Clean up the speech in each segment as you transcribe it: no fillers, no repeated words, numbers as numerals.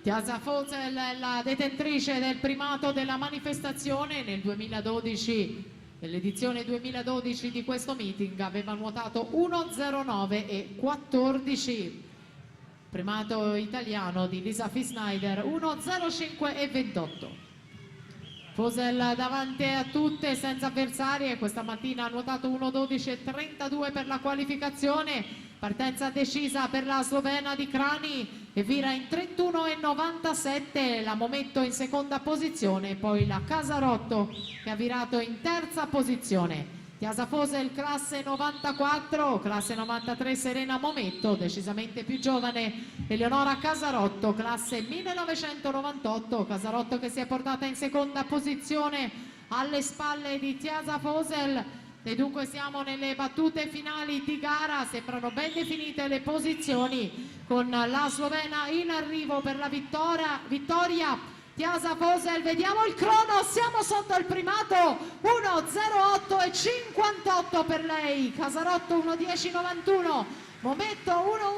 Tiasa Fosel, la detentrice del primato della manifestazione nel 2012, nell'edizione 2012 di questo meeting aveva nuotato 1.09 e 14. Primato italiano di Lisa Fisneider 1.05 e 28. Fosel davanti a tutte senza avversarie, questa mattina ha nuotato 1.12 e 32 per la qualificazione. Partenza decisa per la slovena di Krani e vira in 31,97, la Mometto in seconda posizione, poi la Casarotto che ha virato in terza posizione. Tiasa Fosel classe 94, classe 93 Serena Mometto, decisamente più giovane Eleonora Casarotto, classe 1998, Casarotto che si è portata in seconda posizione alle spalle di Tiasa Fosel. E dunque siamo nelle battute finali di gara, sembrano ben definite le posizioni con la slovena in arrivo per la vittoria. Tiasa Fosel, vediamo il crono, siamo sotto il primato, 1.08 e 58 per lei, Casarotto 1.10.91, Mometto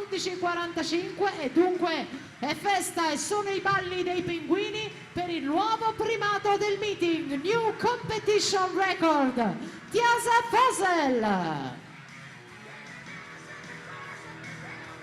1.11.45 e dunque è festa e sono i balli dei pinguini per il nuovo primato del meeting, New Competition Record, Tiasa Fosel.